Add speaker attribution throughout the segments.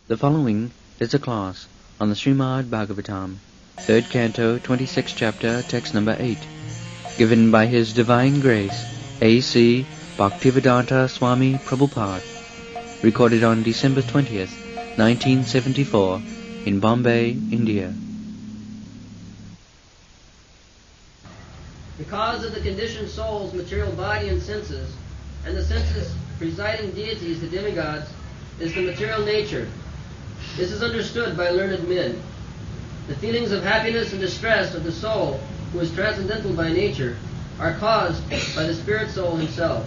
Speaker 1: The following is a class on the Srimad Bhagavatam, 3rd Canto, 26th Chapter, Text number 8, given by His Divine Grace, A.C. Bhaktivedanta Swami Prabhupada, recorded on December 20th, 1974, in Bombay, India.
Speaker 2: Because of the conditioned soul's material body and senses, and the senses presiding deities, the demigods, is the material nature. This is understood by learned men. The feelings of happiness and distress of the soul, who is transcendental by nature, are caused by the spirit soul himself.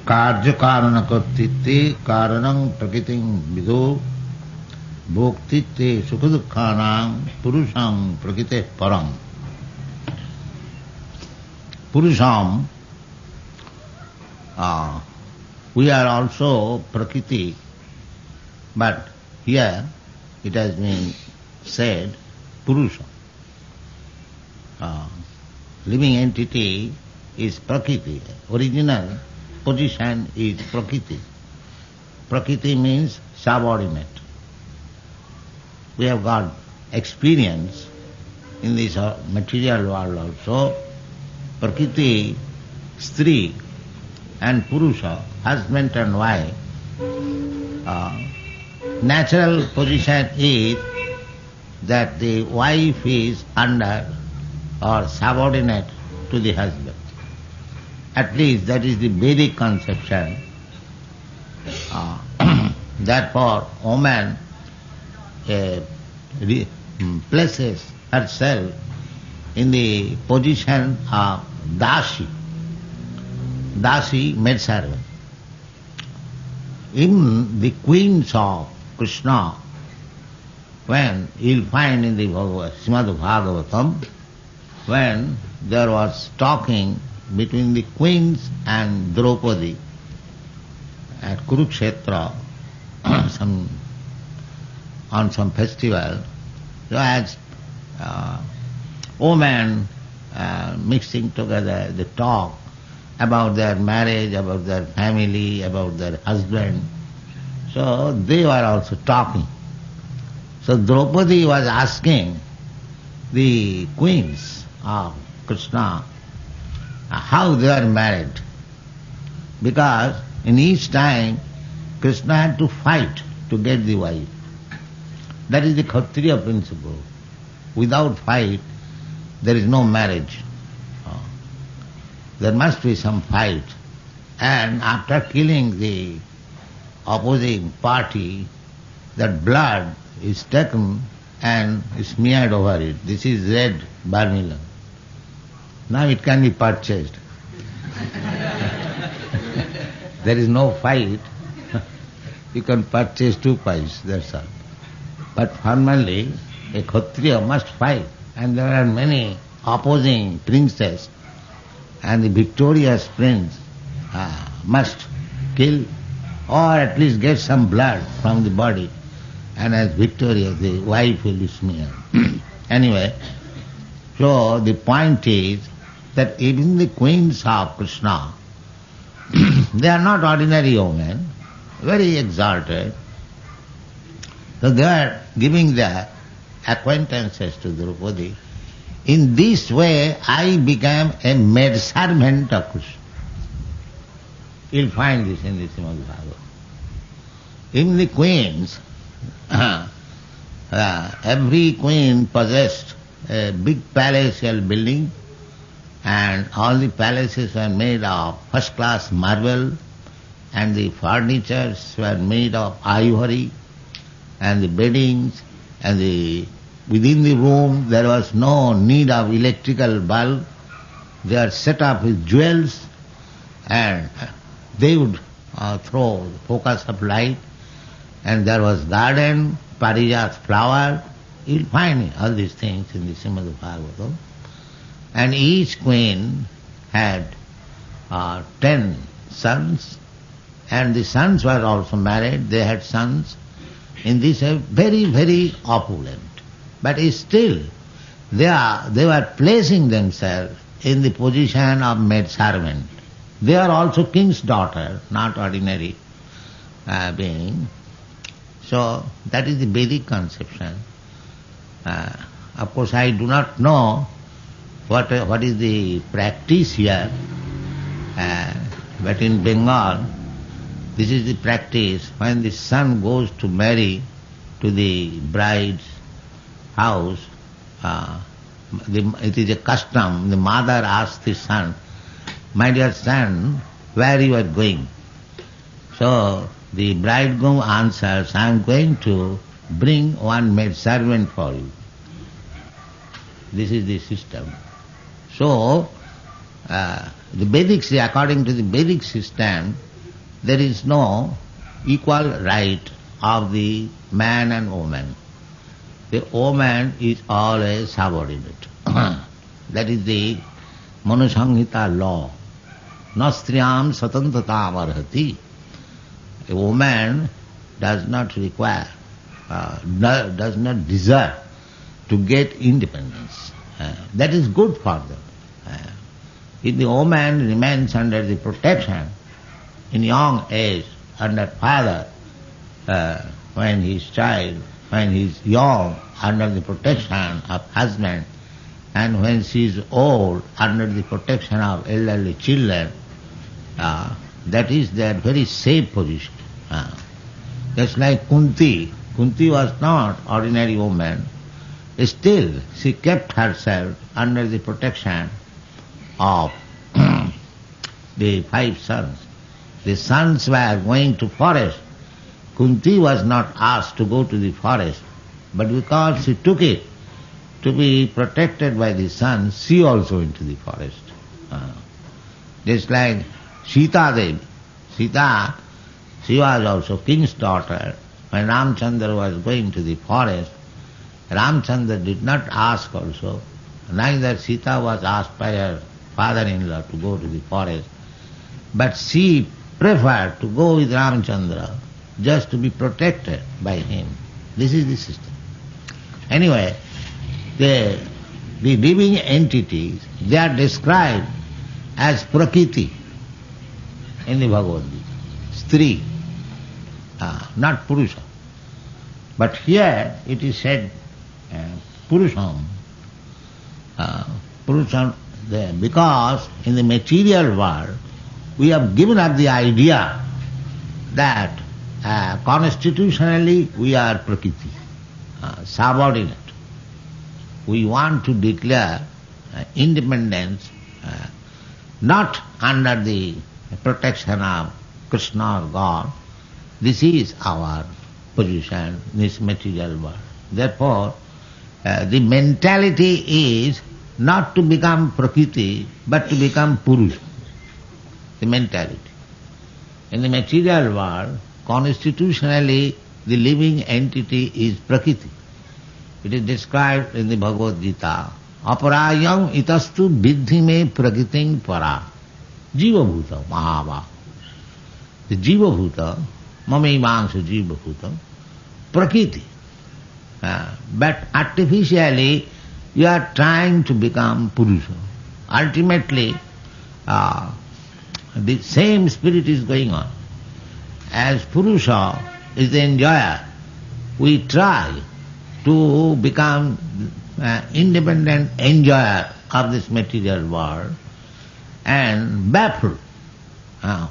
Speaker 3: कार्य कारण कर्तृत्वे कारणं प्रकृतिं विदो भोक्तृत्वे सुख दुःखानां पुरुषं प्रकृते परम. Purusham, we are also Prakriti, but here it has been said Purusha. Living entity is Prakriti. Original position is Prakriti. Prakriti means subordinate. We have got experience in this material world also. Prakriti, Stri and Purusha, husband and wife. Natural position is that the wife is under or subordinate to the husband. At least that is the Vedic conception. Therefore, woman places herself in the position of Dasi. Dasi, maidservant. In the queens of Krishna, when you'll find in the Srimad Bhagavatam, when there was talking between the queens and Draupadi at Kurukshetra on some festival, so as women mixing together, they talk about their marriage, about their family, about their husband. So they were also talking. So Draupadi was asking the queens of Krishna how they are married. Because in each time Krishna had to fight to get the wife. That is the Kshatriya principle. Without fight, there is no marriage. There must be some fight. And after killing the opposing party, that blood is taken and smeared over it. This is red vermilion. Now it can be purchased. There is no fight. You can purchase 2 pies, that's all. But formally, a Kshatriya must fight. And there are many opposing princes, and the victorious prince must kill or at least get some blood from the body, and as victorious the wife will be smeared. Anyway, so the point is that even the queens of Krishna, they are not ordinary women, very exalted. So they are giving their acquaintances to Draupadi. In this way, I became a maidservant of Krishna. You'll find this in the Srimad Bhagavatam. In the queens, every queen possessed a big palatial building, and all the palaces were made of first-class marble, and the furnitures were made of ivory, and the beddings, and within the room there was no need of electrical bulb. They are set up with jewels, and they would throw the focus of light, and there was garden, parijat flower. You'll find all these things in the Srimad Bhagavatam. And each queen had 10 sons, and the sons were also married. They had sons. In this very, very opulent. But still, they were placing themselves in the position of maid servant. They are also king's daughter, not ordinary being. So that is the Vedic conception. Of course, I do not know what is the practice here, but in Bengal, this is the practice. When the son goes to marry to the bride's house, it is a custom. The mother asks the son, "My dear son, where you are going?" So the bridegroom answers, "I am going to bring one maid servant for you." This is the system. So, according to the Vedic system, there is no equal right of the man and woman. The woman is always subordinate. That is the Manusamhita law. Nastriyam satantatam arhati. A woman does not require, does not deserve to get independence. That is good for them. If the woman remains under the protection in young age, under father, when he is child, when he is young, under the protection of husband, and when she is old, under the protection of elderly children, that is their very safe position. Just like Kunti. Kunti was not ordinary woman. Still, she kept herself under the protection of the 5 sons. The sons were going to forest. Kunti was not asked to go to the forest, but because she took it to be protected by the sons, she also went to the forest. Just like Sita Devi. Sita, she was also king's daughter. When Ramchandra was going to the forest, Ramchandra did not ask also. Neither Sita was asked by her father-in-law to go to the forest. But she preferred to go with Ramchandra just to be protected by him. This is the system. Anyway, the living entities, they are described as Prakriti in the Bhagavad Gita. Stri, not Purusha. But here it is said Purusham. Purusham, because in the material world we have given up the idea that constitutionally we are Prakriti, subordinate. We want to declare independence not under the protection of Krishna or God. This is our position in this material world. Therefore, the mentality is not to become Prakriti, but to become Purusha. The mentality. In the material world, constitutionally, the living entity is Prakriti. It is described in the Bhagavad Gita, Aparayam itastu vidhi me prakritim para. Jiva bhuta mahava. The jiva bhuta, mamaivangsha jiva bhuta, Prakriti. But artificially, you are trying to become Purusha. Ultimately, the same spirit is going on. As Purusha is the enjoyer, we try to become independent enjoyer of this material world and baffle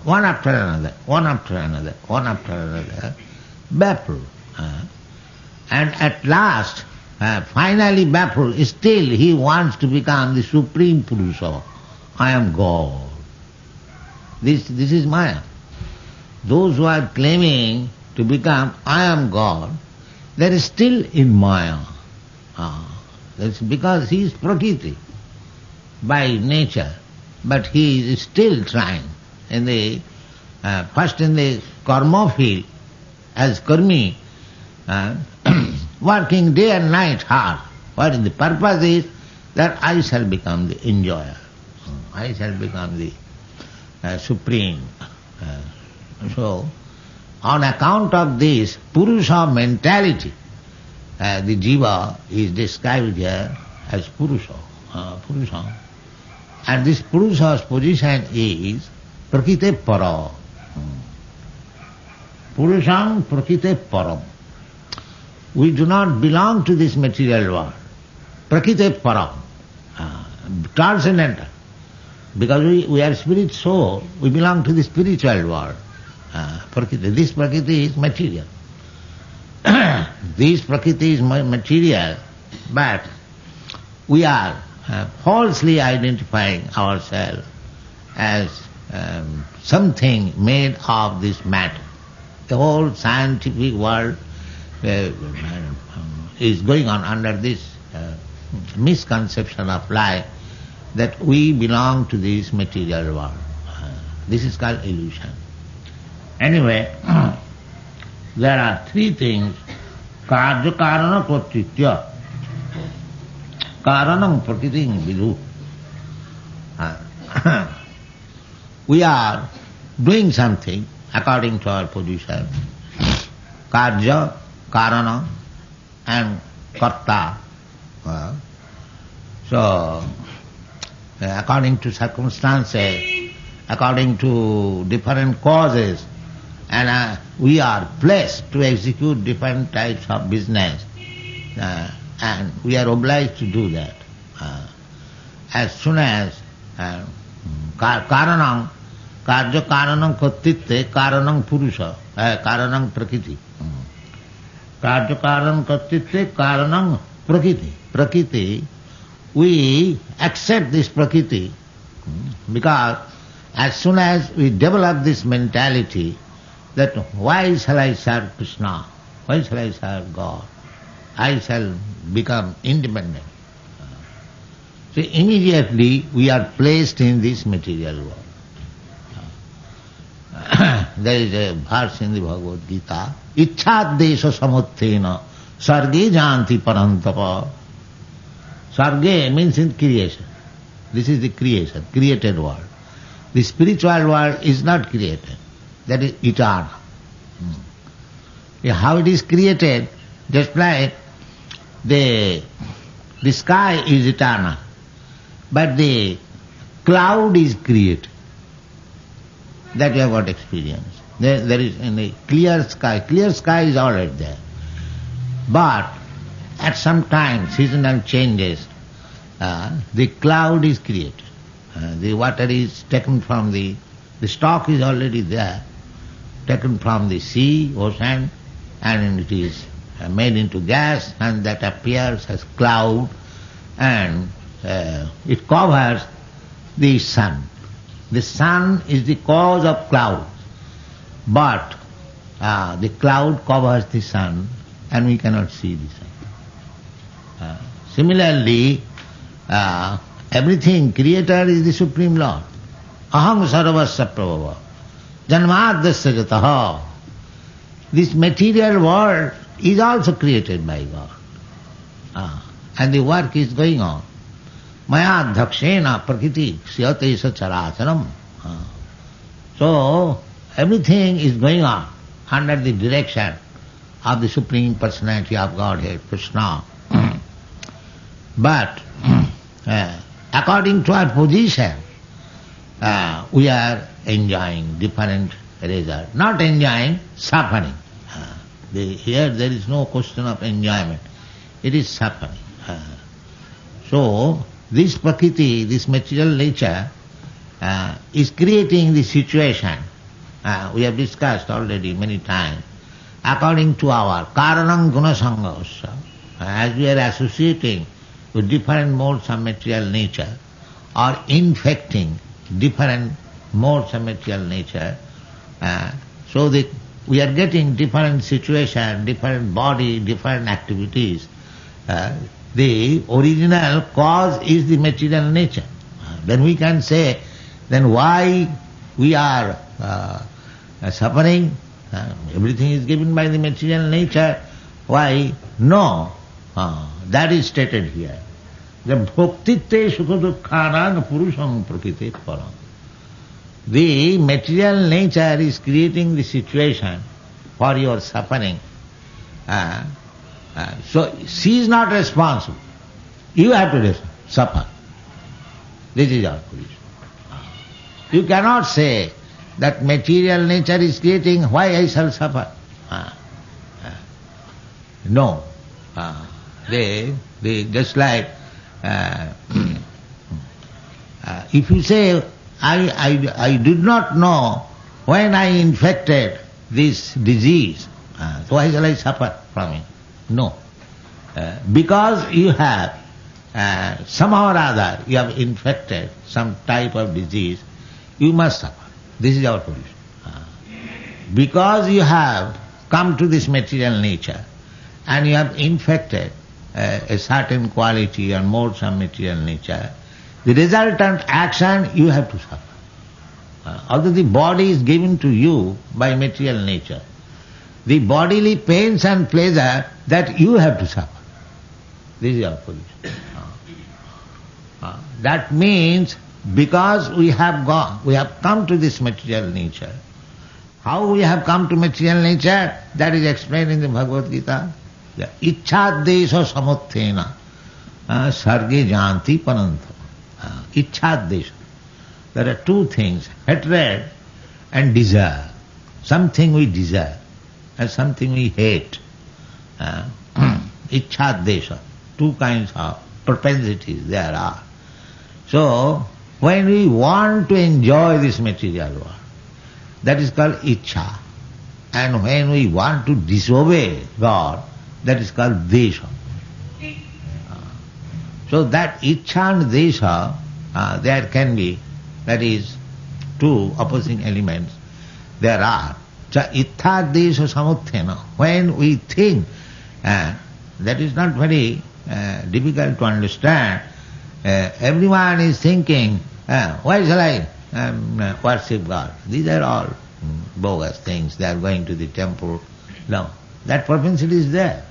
Speaker 3: one after another, baffle. And at last, finally baffled, still he wants to become the Supreme Purusha. I am God. This is Maya. Those who are claiming to become I am God, they are still in Maya. That's because he is Prakriti by nature, but he is still trying. In the first in the karma field, as karmi, working day and night hard. What is the purpose is that I shall become the enjoyer. I shall become the supreme. So, on account of this Purusha mentality, the jiva is described here as Purusha. And this Purusha's position is Prakrite Para. Purusham Prakrite Param. We do not belong to this material world. Prakrite Param. Transcendental. Because we are spirit soul, we belong to the spiritual world. Prakriti. This Prakriti is material. This Prakriti is material, but we are falsely identifying ourselves as something made of this matter. The whole scientific world is going on under this misconception of life that we belong to this material world. This is called illusion. Anyway, there are three things. Karya karana kotritya. Karanam prakritim vidu. We are doing something according to our position. Karya, karana and karta. So, according to circumstances, according to different causes, and we are placed to execute different types of business, and we are obliged to do that. As soon as karanam, karya karanam kottitte karanam purusha, karanam prakriti. Karya karanam kottitte karanam prakriti. Prakriti, we accept this prakriti because as soon as we develop this mentality that why shall I serve Krishna, why shall I serve God, I shall become independent. So immediately we are placed in this material world. There is a verse in the Bhagavad Gita, Icchad desha samuttena sarge janti parantapa. Sarge means in creation. This is the creation, created world. The spiritual world is not created. That is eternal. How it is created, just like the sky is eternal, but the cloud is created. That we have got experience. There is in the clear sky is already there. But at some time, seasonal changes, the cloud is created. The water is taken from the stock is already there, taken from the sea, ocean, and it is made into gas, and that appears as cloud, and it covers the sun. The sun is the cause of clouds, but the cloud covers the sun, and we cannot see the sun. Similarly, everything, Creator is the Supreme Lord. Aham sarvasya prabhava. Janmadasya jataha. This material world is also created by God. And the work is going on. Maya dhakshena prakriti syate sa characharam. So, everything is going on under the direction of the Supreme Personality of Godhead, Krishna. But according to our position, we are enjoying different results. Not enjoying, suffering. Here there is no question of enjoyment. It is suffering. So, this Prakriti, this material nature, is creating the situation. We have discussed already many times. According to our Karanam Gunasangavasya, as we are associating with different modes of material nature, or infecting different modes of material nature, so that we are getting different situation, different body, different activities. The original cause is the material nature. Then we can say, then why we are suffering? Everything is given by the material nature. Why? No. That is stated here. The bhoktitte sukha-dukkhanam purusham prakrite param. The material nature is creating the situation for your suffering. So she is not responsible. You have to suffer. This is our position. You cannot say that material nature is creating, why I shall suffer? No. They just like if you say, I did not know when I infected this disease, so why shall I suffer from it? No. Because you have somehow or other you have infected some type of disease, you must suffer. This is our position. Because you have come to this material nature and you have infected a certain quality or more some material nature, the resultant action you have to suffer. Although the body is given to you by material nature, the bodily pains and pleasure that you have to suffer. This is our position. That means because we have come to this material nature. How we have come to material nature, that is explained in the Bhagavad Gita. Ichchadesha samuthena sarge janti panantha. Ichchadesha. There are two things, hatred and desire. Something we desire and something we hate. Ichchadesha. Two kinds of propensities there are. So, when we want to enjoy this material world, that is called ichcha. And when we want to disobey God, that is called desha. So that ichcha and desha, there can be, that is, two opposing elements. There are. So ittha desha samuthena. When we think, that is not very difficult to understand. Everyone is thinking, why shall I worship God? These are all bogus things. They are going to the temple. No, that propensity is there.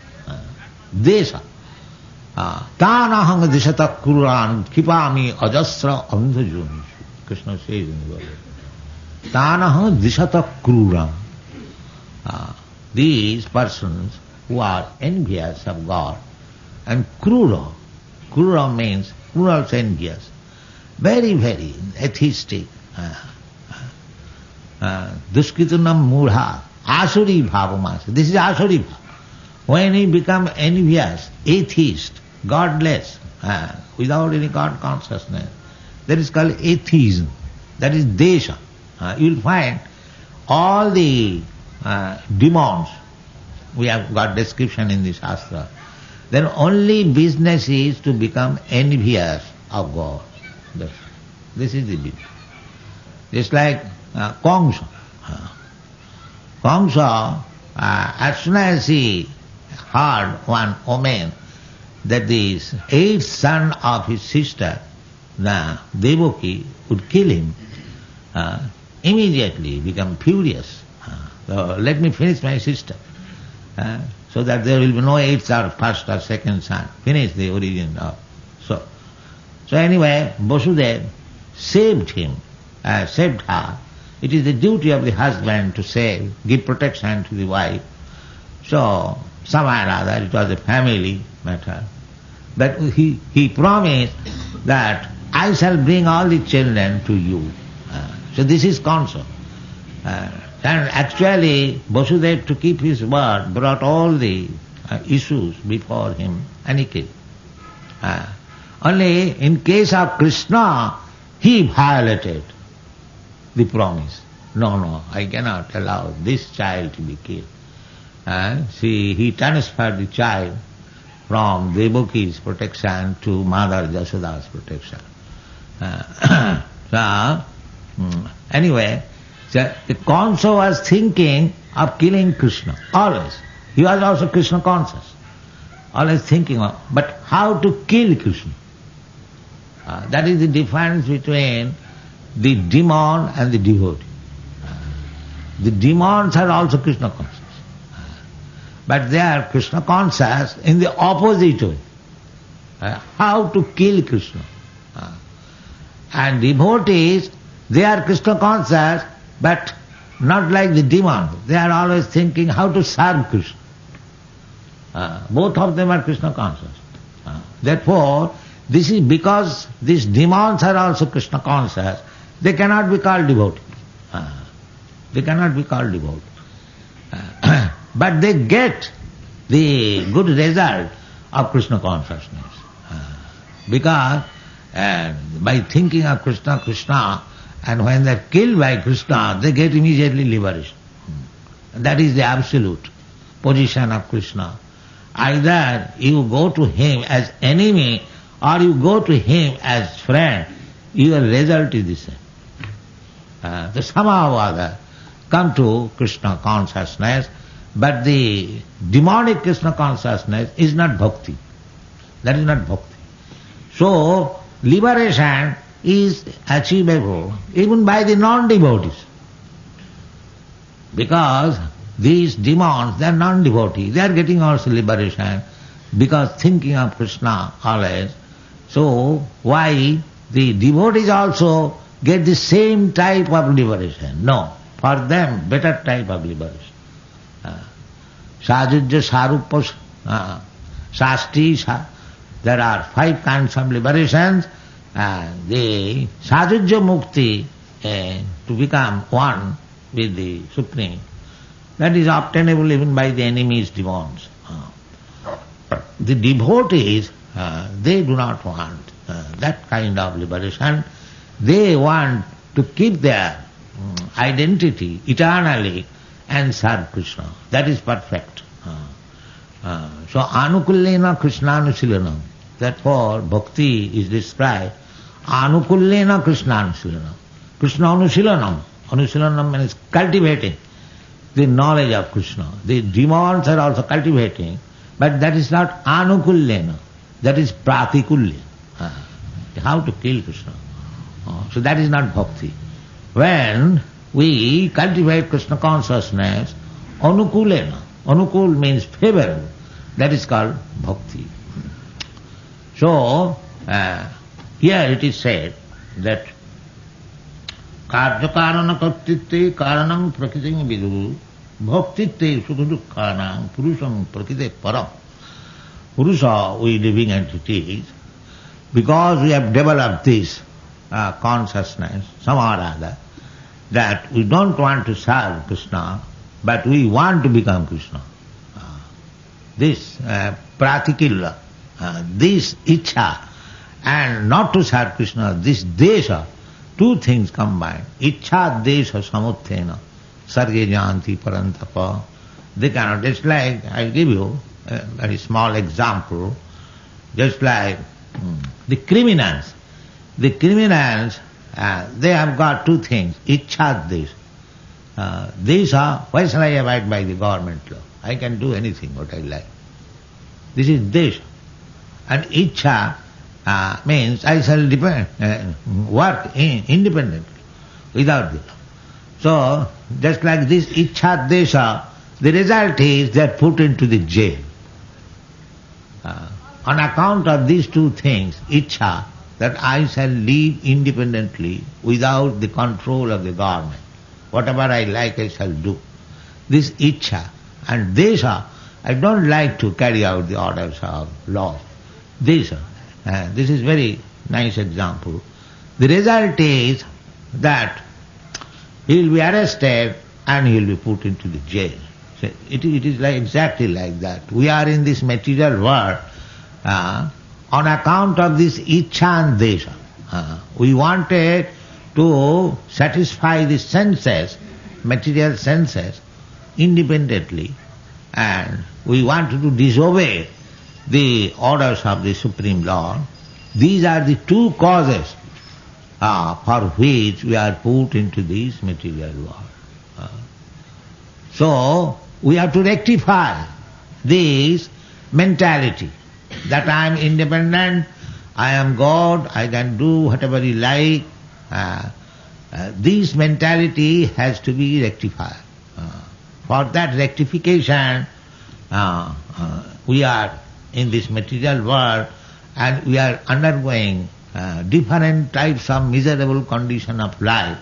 Speaker 3: Desha. Tanahang dishata kuran kipami ajasra andhajunishu. Krishna says in the Bible. Tanahang dishata kuran. These persons who are envious of God, and krura. Krura means cruel, envious. Very, very atheistic. Duskitunam mudha. Asuri bhavamasa. This is asuri bhava. When we become envious, atheist, godless, without any God consciousness, that is called atheism. That is desha. You will find all the demons, we have got description in the Shastra, their only business is to become envious of God. This is the business. Just like Kamsa. Kamsa, as soon as he heard one omen that the eighth son of his sister, the Devaki, would kill him, immediately become furious. So let me finish my sister, so that there will be no eighth or first or second son. Finish the origin of. So anyway, Vasudeva saved him, saved her. It is the duty of the husband to save, give protection to the wife. So, somehow or other, it was a family matter. But he promised that I shall bring all the children to you. So this is Kamsa. And actually, Vasudeva, to keep his word, brought all the issues before him and he killed. Only in case of Krishna, he violated the promise. No, I cannot allow this child to be killed. He transferred the child from Devaki's protection to Mother Jasoda's protection. Anyway, Kamsa was thinking of killing Krishna, always. He was also Krishna conscious, always thinking of, but how to kill Krishna. That is the difference between the demon and the devotee. The demons are also Krishna conscious. But they are Krishna conscious in the opposite way. How to kill Krishna. And devotees, they are Krishna conscious, but not like the demon. They are always thinking how to serve Krishna. Both of them are Krishna conscious. Therefore, This is because these demons are also Krishna conscious. They cannot be called devotee. They cannot be called devotee. But they get the good result of Krishna consciousness. Because by thinking of Krishna, Krishna, and when they are killed by Krishna, they get immediately liberation. That is the absolute position of Krishna. Either you go to him as enemy or you go to him as friend, your result is the same. So somehow or other come to Krishna consciousness, but the demonic Krishna consciousness is not bhakti. That is not bhakti. So liberation is achievable even by the non-devotees. Because these demons, they are non-devotees, they are getting also liberation because thinking of Krishna always. So why the devotees also get the same type of liberation? No, for them better type of liberation. Sajujya, Sarupa, Shasti, there are 5 kinds of liberations. The Sajujya Mukti, to become one with the Supreme, that is obtainable even by the enemies, demons. The devotees, they do not want that kind of liberation. They want to keep their identity eternally and serve Krishna. That is perfect. So anukullena Krishnanusilanam. Therefore bhakti is described anukullena Krishnanusilanam. Krishna anusilanam. Anusilanam means cultivating the knowledge of Krishna. The demons are also cultivating, but that is not anukullena. That is pratikulya. How to kill Krishna. So that is not bhakti. When we cultivate Krishna consciousness, anukulena. Anukul means favorable. That is called bhakti. So, here it is said that karyakarana kartitte karanam prakritim vidu bhaktitte sukadukkanam purusam prakrite param. Purusa, we living entities, because we have developed this consciousness, somehow or other, that we don't want to serve Krishna, but we want to become Krishna. This pratikilla, this ichha, and not to serve Krishna, this desha, 2 things combined. Ichha desha samuthena, sarge janti parantapa. They cannot, just like, I'll give you a very small example, just like the criminals. The criminals, they have got 2 things, ichha desha. Desha, why shall I abide by the government law? I can do anything what I like. This is desha. And ichha means I shall work independently, without the law. So, just like this ichha desha, the result is they are put into the jail. On account of these 2 things, ichha, that I shall live independently without the control of the government. Whatever I like I shall do. This ichha and desha, I don't like to carry out the orders of law. Desha, this is very nice example. The result is that he will be arrested and he will be put into the jail. So it is like exactly like that. We are in this material world on account of this ichha and desha. We wanted to satisfy the senses, material senses, independently, and we wanted to disobey the orders of the Supreme Lord. These are the 2 causes for which we are put into this material world. So, we have to rectify this mentality that I am independent, I am God, I can do whatever I like. This mentality has to be rectified. For that rectification, we are in this material world and we are undergoing different types of miserable condition of life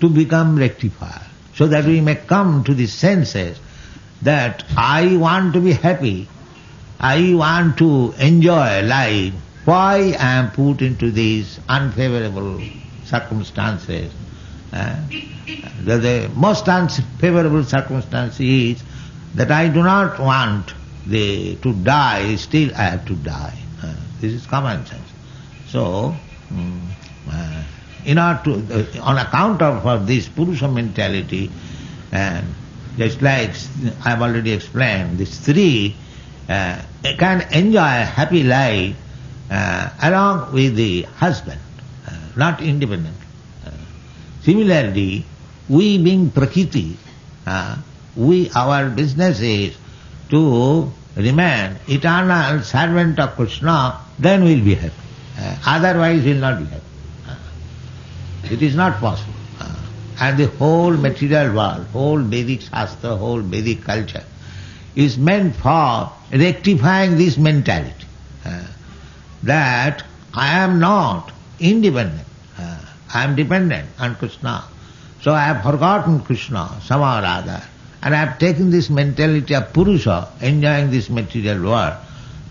Speaker 3: to become rectified, so that we may come to the senses that I want to be happy, I want to enjoy life why I am put into these unfavorable circumstances. The most unfavorable circumstance is that I do not want to die, still I have to die. This is common sense. So, in order to, on account of this Purusha mentality, just like I have already explained, these three can enjoy a happy life along with the husband, not independent. Similarly, we being Prakriti, our business is to remain eternal servant of Krishna, then we'll be happy. Otherwise we'll not be happy. It is not possible. And the whole material world, whole Vedic Shastra, whole Vedic culture is meant for rectifying this mentality that I am not independent, I am dependent on Krishna. So I have forgotten Krishna somehow or other, and I have taken this mentality of Purusha, enjoying this material world.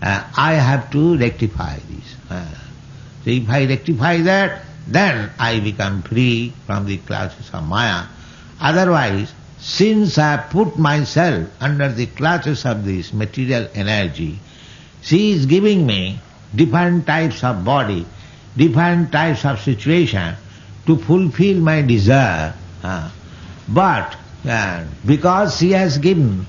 Speaker 3: I have to rectify this. So if I rectify that, then I become free from the clutches of Maya. Otherwise, since I have put myself under the clutches of this material energy, she is giving me different types of body, different types of situation to fulfill my desire. But because she has given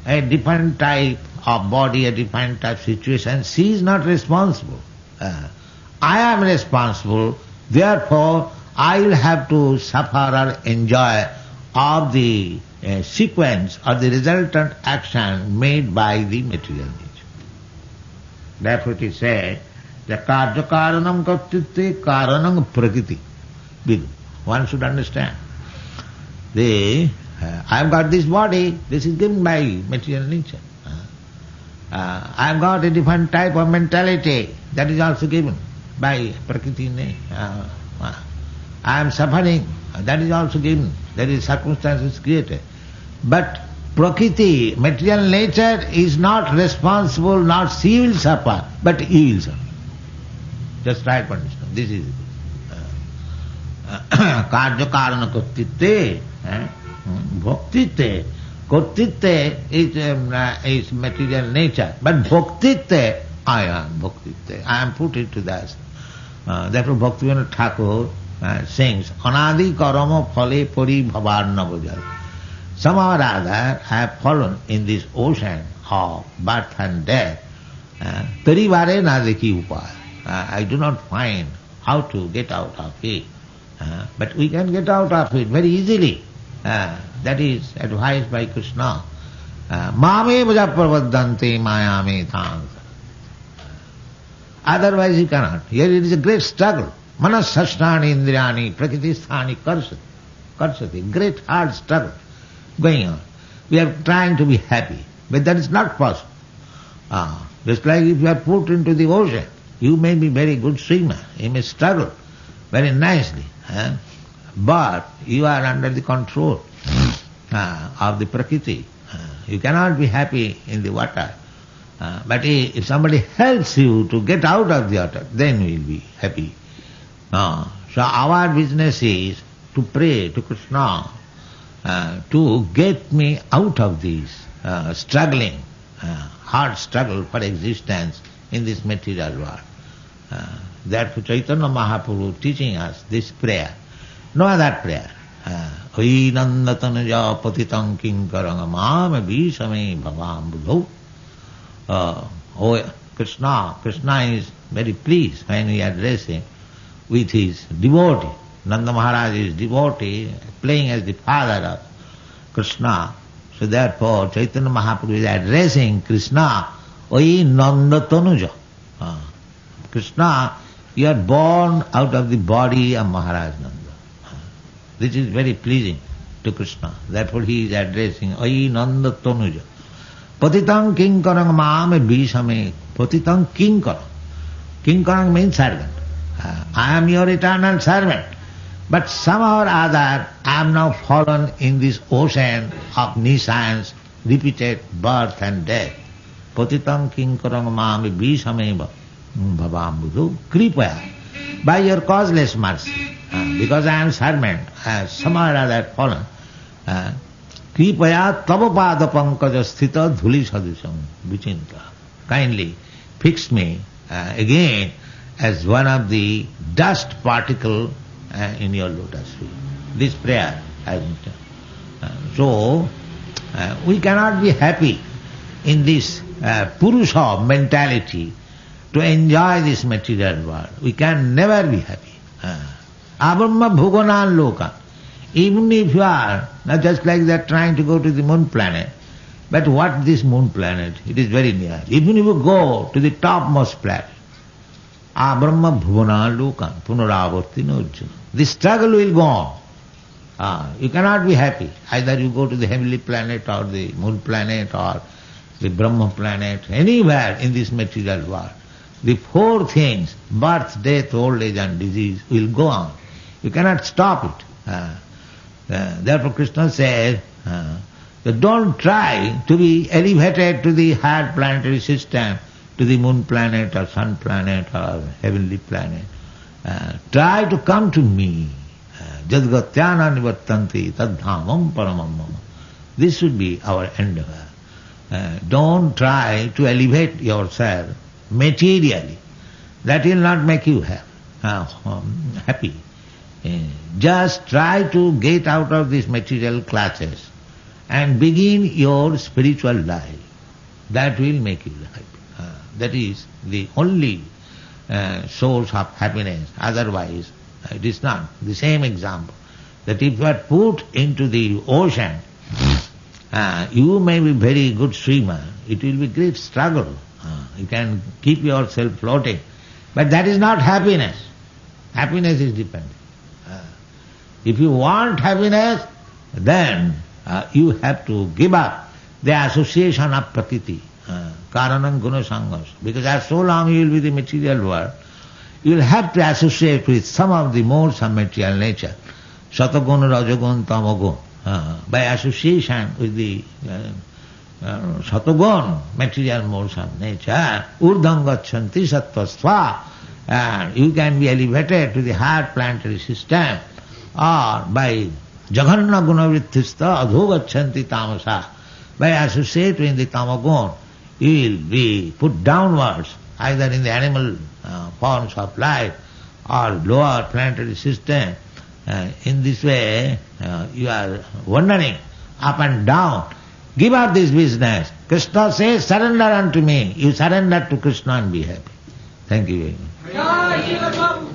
Speaker 3: a different type of body, a different type of situation, she is not responsible. I am responsible, therefore I will have to suffer or enjoy of the sequence or the resultant action made by the material nature. Therefore it is said that karya karanam kartritve karanam prakriti. One should understand. I have got this body, this is given by material nature. I have got a different type of mentality, that is also given by Prakriti. I am suffering, that is also given, that is circumstances created. But Prakriti, material nature, is not responsible, not she will suffer, but he will suffer. Just try to understand. This is it. Karya karana kartritve, bhaktitve. Kartritve is material nature, but bhaktitve, I am bhaktitve. I am put into that. Therefore Bhaktivinoda Thakur sings, Anadi karama phale pari bhavarna bhajal. Somehow or other I have fallen in this ocean of birth and death. Tarivare na dekhi upaya. I do not find how to get out of it. But we can get out of it very easily. That is advised by Krishna. Mame bhaja pravadante mayame thang. Otherwise you cannot. Here it is a great struggle. Manas sasthani indriyani prakritisthani karsati. Great hard struggle going on. We are trying to be happy, but that is not possible. Just like if you are put into the ocean, you may be very good swimmer, you may struggle very nicely, but you are under the control of the Prakriti. You cannot be happy in the water. But if somebody helps you to get out of the water, then you will be happy. So our business is to pray to Krishna to get me out of this struggling, hard struggle for existence in this material world. Therefore Chaitanya Mahaprabhu teaching us this prayer, no other prayer. Oi nandatanuja patitam kinkaranga mame visame bhavam buddho. Oh Krishna is very pleased when we address him with his devotee. Nanda Maharaj is devotee, playing as the father of Krishna. So therefore Chaitanya Mahaprabhu is addressing Krishna, Oi Nandatanuja. Krishna, you are born out of the body of Maharaj Nanda. This is very pleasing to Krishna. Therefore he is addressing, Oi Nandatanuja. Patitam kinkarang maame visame. Patitam kinkarang. Kinkarang means servant. I am your eternal servant. But somehow or other I am now fallen in this ocean of nescience, repeated birth and death. Patitam kinkarang maame visameva. bhavambudu kripaya, by your causeless mercy, because I am servant, somehow or other fallen, kripaya tava pada pankaja sthita dhuli sadusam vichinta. Kindly fix me again as one of the dust particle in your lotus feet. This prayer has been done. So, we cannot be happy in this Purusha mentality to enjoy this material world. We can never be happy. Abrahma bhuganan loka. Even if you are not just like that trying to go to the moon planet, but what this moon planet? It is very near. Even if you go to the topmost planet, Abrahma bhuganan loka punaravartino arjuna. The struggle will go on. You cannot be happy. Either you go to the heavenly planet or the moon planet or the Brahma planet, anywhere in this material world. The four things, birth, death, old age and disease, will go on. You cannot stop it. Therefore Krishna says, that don't try to be elevated to the higher planetary system, to the moon planet or sun planet or heavenly planet. Try to come to me. Jadgatyana nivattanti tadhamam paramam mama. This should be our endeavor. Don't try to elevate yourself materially. That will not make you happy. Just try to get out of these material clutches and begin your spiritual life. That will make you happy. That is the only source of happiness. Otherwise, it is not. The same example, that if you are put into the ocean, you may be very good swimmer. It will be great struggle. You can keep yourself floating. But that is not happiness. Happiness is dependent. If you want happiness, then you have to give up the association of prakriti, karanam guna sangas. Because as so long you will be the material world, you will have to associate with some of the modes of material nature. Satagun, rajagun, tamagun. By association with the satagun, material modes of nature, urdham gachanti sattvastva, you can be elevated to the higher planetary system, or by jaganna gunavrittista adho gachanti tamasa, by associating with the tamagun, you will be put downwards, either in the animal forms of life or lower planetary system. In this way, you are wandering up and down. Give up this business. Krishna says, surrender unto me. You surrender to Krishna and be happy. Thank you very much.